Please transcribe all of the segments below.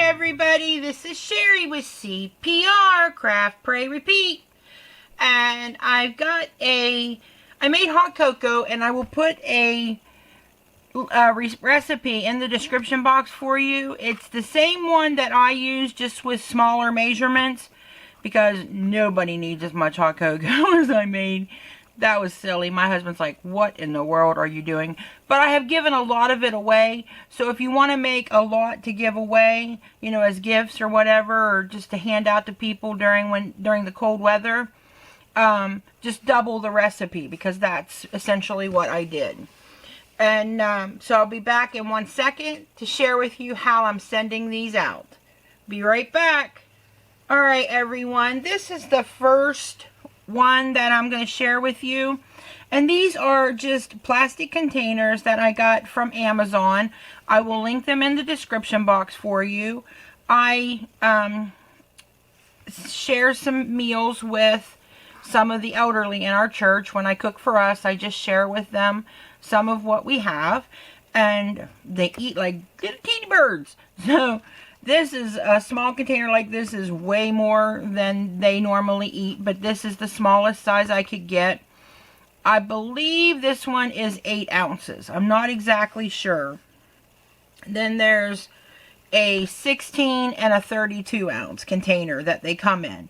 everybody, this is Sherry with CPR, Craft, Pray, Repeat. And I made hot cocoa, and I will put a recipe in the description box for you. It's the same one that I use, just with smaller measurements, because nobody needs as much hot cocoa as I made. That was silly. My husband's like, what in the world are you doing? But I have given a lot of it away. So if you want to make a lot to give away, you know, as gifts or whatever, or just to hand out to people during the cold weather, just double the recipe, because that's essentially what I did. And so I'll be back in 1 second to share with you how I'm sending these out. Be right back. All right, everyone. This is the first one that I'm going to share with you, and these are just plastic containers that I got from Amazon. I will link them in the description box for you. I share some meals with some of the elderly in our church. When I cook for us, I just share with them some of what we have, and they eat like little teeny birds. So this is a small container. Like this is way more than they normally eat, but this is the smallest size I could get. I believe this one is 8 ounces. I'm not exactly sure. Then there's a 16 and a 32 ounce container that they come in.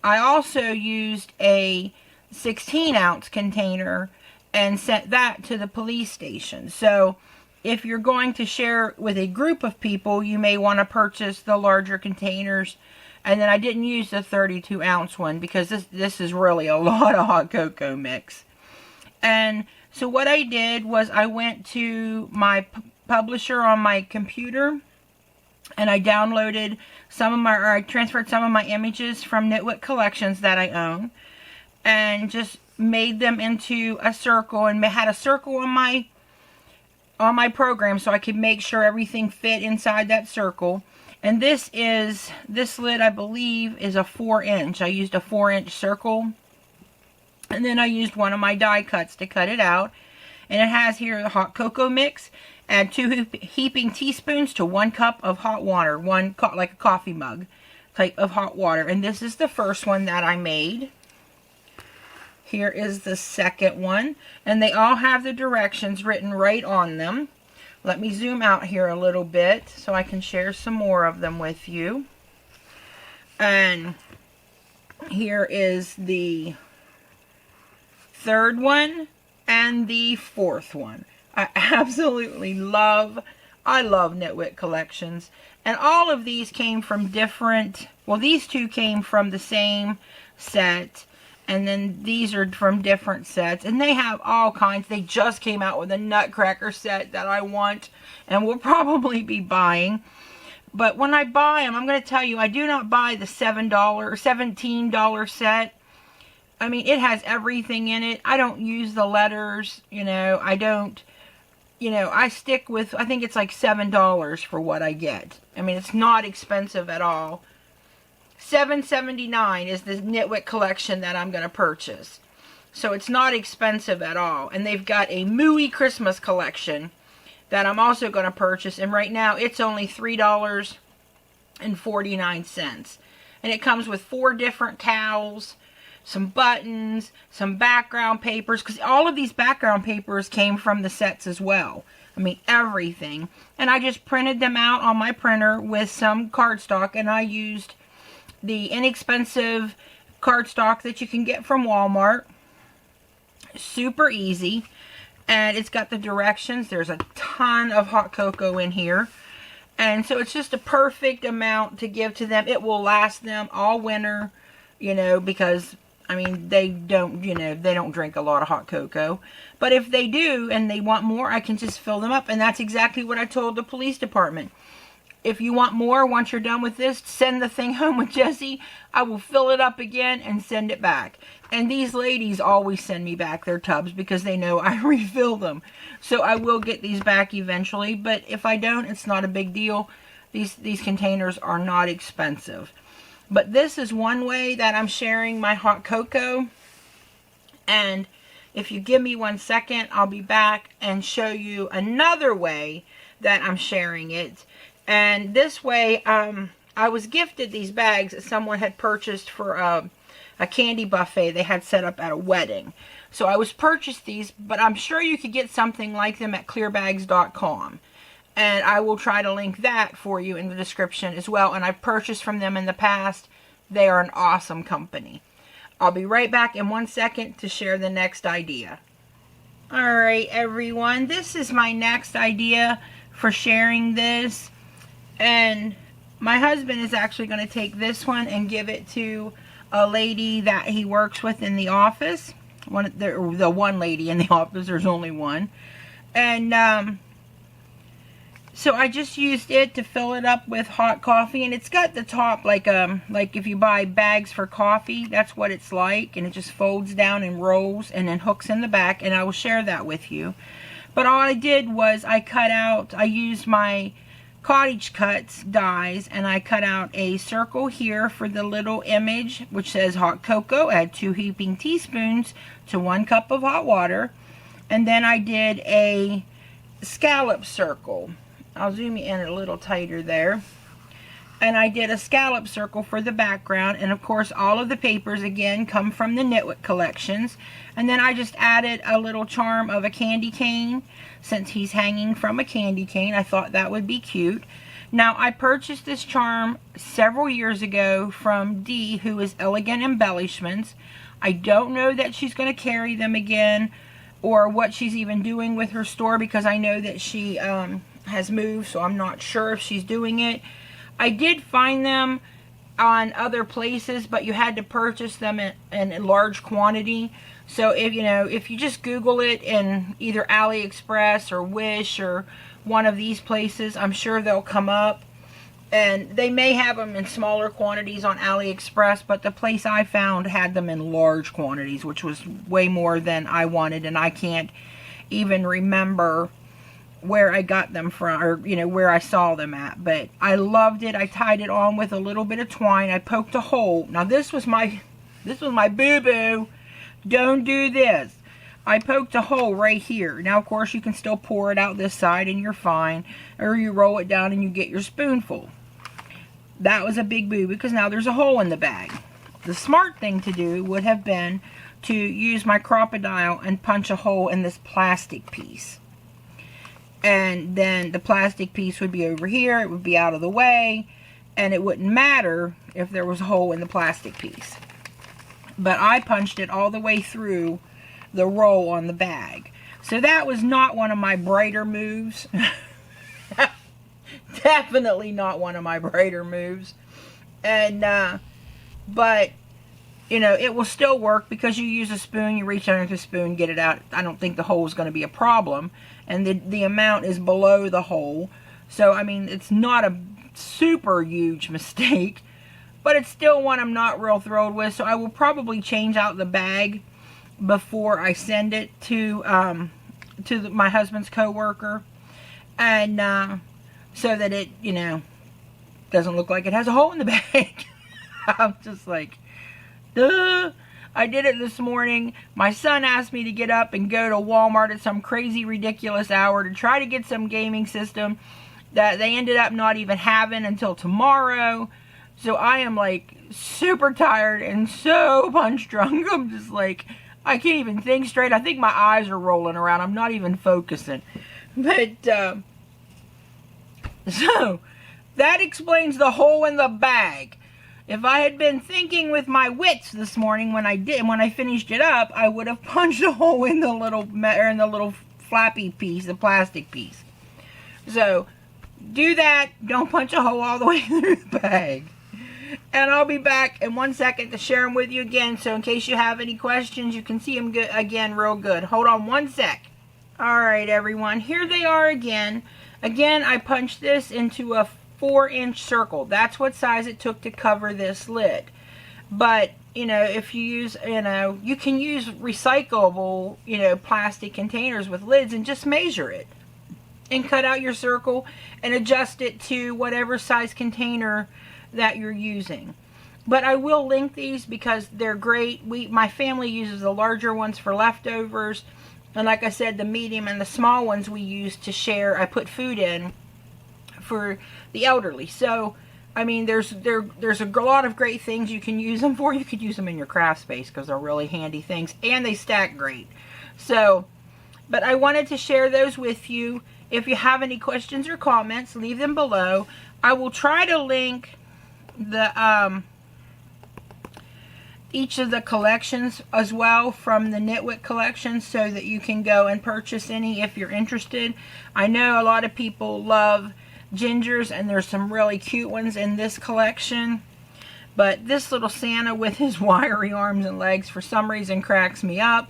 I also used a 16 ounce container and sent that to the police station. So if you're going to share with a group of people, you may want to purchase the larger containers. And then I didn't use the 32 ounce one, because this is really a lot of hot cocoa mix. And so what I did was I went to my publisher on my computer, and I downloaded I transferred some of my images from Knitwick collections that I own, and just made them into a circle, and had a circle on my program so I could make sure everything fit inside that circle. And this lid, I believe, is a 4-inch. I used a 4-inch circle, and then I used one of my die cuts to cut it out. And it has here the hot cocoa mix. Add 2 heaping teaspoons to 1 cup of hot water, like a coffee mug type of hot water. And this is the first one that I made. Here is the second one, and they all have the directions written right on them. Let me zoom out here a little bit so I can share some more of them with you. And here is the third one and the fourth one. I absolutely love Knitwick collections. And all of these came from these two came from the same set. And then these are from different sets. And they have all kinds. They just came out with a Nutcracker set that I want and will probably be buying. But when I buy them, I'm going to tell you, I do not buy the $7 or $17 set. I mean, it has everything in it. I don't use the letters. I don't, I stick with, I think it's like $7 for what I get. I mean, it's not expensive at all. $7.79 is the Knitwick collection that I'm going to purchase. So it's not expensive at all. And they've got a Mooey Christmas collection that I'm also going to purchase. And right now it's only $3.49. And it comes with 4 different towels, some buttons, some background papers. Because all of these background papers came from the sets as well. I mean, everything. And I just printed them out on my printer with some cardstock. And I used the inexpensive cardstock that you can get from Walmart. Super easy. And it's got the directions. There's a ton of hot cocoa in here. And so it's just a perfect amount to give to them. It will last them all winter, because, I mean, they don't drink a lot of hot cocoa. But if they do and they want more, I can just fill them up. And that's exactly what I told the police department. If you want more, once you're done with this, send the thing home with Jessie. I will fill it up again and send it back. And these ladies always send me back their tubs because they know I refill them. So I will get these back eventually. But if I don't, it's not a big deal. These containers are not expensive. But this is one way that I'm sharing my hot cocoa. And if you give me 1 second, I'll be back and show you another way that I'm sharing it. And this way, I was gifted these bags that someone had purchased for a candy buffet they had set up at a wedding. So I was purchased these, but I'm sure you could get something like them at clearbags.com. And I will try to link that for you in the description as well. And I've purchased from them in the past. They are an awesome company. I'll be right back in 1 second to share the next idea. Alright everyone, this is my next idea for sharing this. And my husband is actually going to take this one and give it to a lady that he works with in the office. The one lady in the office, there's only one. And so I just used it to fill it up with hot coffee, and it's got the top like if you buy bags for coffee, that's what it's like, and it just folds down and rolls and then hooks in the back, and I will share that with you. But all I did was I used my cottage cuts dies, and I cut out a circle here for the little image which says hot cocoa. Add 2 heaping teaspoons to 1 cup of hot water, and then I did a scallop circle. I'll zoom you in a little tighter there. And I did a scallop circle for the background, and of course all of the papers again come from the Knitwick collections. And then I just added a little charm of a candy cane. Since he's hanging from a candy cane, I thought that would be cute. Now I purchased this charm several years ago from Dee, who is Elegant Embellishments. I don't know that she's going to carry them again, or what she's even doing with her store, because I know that she has moved, so I'm not sure if she's doing it. I did find them on other places, but you had to purchase them in a large quantity. So if you just Google it in either AliExpress or Wish or one of these places, I'm sure they'll come up. And they may have them in smaller quantities on AliExpress, but the place I found had them in large quantities, which was way more than I wanted, and I can't even remember where I got them from, or where I saw them at. But I loved it. I tied it on with a little bit of twine. I poked a hole. Now this was my boo-boo. Don't do this. I poked a hole right here. Now of course you can still pour it out this side and you're fine, or you roll it down and you get your spoonful. That was a big boo, because now there's a hole in the bag. The smart thing to do would have been to use my crocodile and punch a hole in this plastic piece. And then the plastic piece would be over here. It would be out of the way, and it wouldn't matter if there was a hole in the plastic piece. But I punched it all the way through the roll on the bag. So that was not one of my brighter moves. Definitely not one of my brighter moves. And but it will still work, because you use a spoon, you reach under the spoon, get it out. I don't think the hole is going to be a problem, and the amount is below the hole. So I mean, it's not a super huge mistake, but it's still one I'm not real thrilled with. So I will probably change out the bag before I send it to my husband's coworker, and so that it doesn't look like it has a hole in the bag. I'm just like, duh. I did it this morning. My son asked me to get up and go to Walmart at some crazy ridiculous hour to try to get some gaming system that they ended up not even having until tomorrow. So I am like super tired and so punch drunk. I'm just like, I can't even think straight. I think my eyes are rolling around. I'm not even focusing. But so that explains the hole in the bag. If I had been thinking with my wits this morning when I finished it up, I would have punched a hole in the little flappy piece, the plastic piece. So do that. Don't punch a hole all the way through the bag. And I'll be back in 1 second to share them with you again. So in case you have any questions, you can see them again real good. Hold on 1 sec. Alright everyone, here they are again. Again, I punched this into a 4-inch circle. That's what size it took to cover this lid. But if you use, you can use recyclable, plastic containers with lids, and just measure it and cut out your circle and adjust it to whatever size container that you're using. But I will link these because they're great. My family uses the larger ones for leftovers, and like I said, the medium and the small ones we use to share. I put food in for the elderly. So, I mean, there's a lot of great things you can use them for. You could use them in your craft space because they're really handy things, and they stack great. So, but I wanted to share those with you. If you have any questions or comments, leave them below. I will try to link the each of the collections as well from the Knitwick collection, so that you can go and purchase any if you're interested. I know a lot of people love gingers, and there's some really cute ones in this collection, but this little Santa with his wiry arms and legs for some reason cracks me up.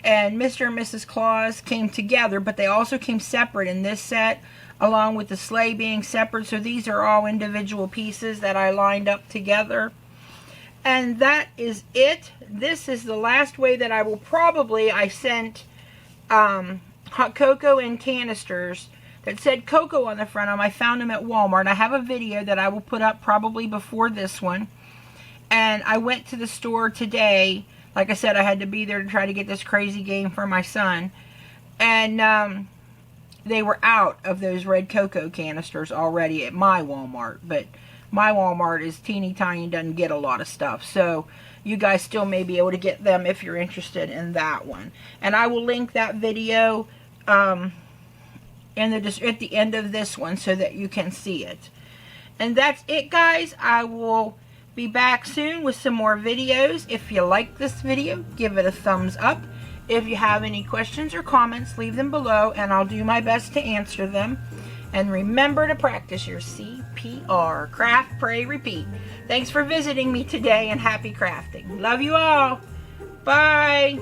And Mr. and Mrs. Claus came together, but they also came separate in this set, along with the sleigh being separate. So these are all individual pieces that I lined up together. And that is it. This is the last way that I will probably, I sent hot cocoa in canisters that said cocoa on the front of them. I found them at Walmart. I have a video that I will put up probably before this one. And I went to the store today. Like I said, I had to be there to try to get this crazy game for my son. And they were out of those red cocoa canisters already at my Walmart. But my Walmart is teeny tiny and doesn't get a lot of stuff. So you guys still may be able to get them if you're interested in that one. And I will link that video at the end of this one so that you can see it. And that's it, guys. I will be back soon with some more videos. If you like this video, give it a thumbs up. If you have any questions or comments, leave them below and I'll do my best to answer them. And remember to practice your CPR. Craft, pray, repeat. Thanks for visiting me today, and happy crafting. Love you all. Bye.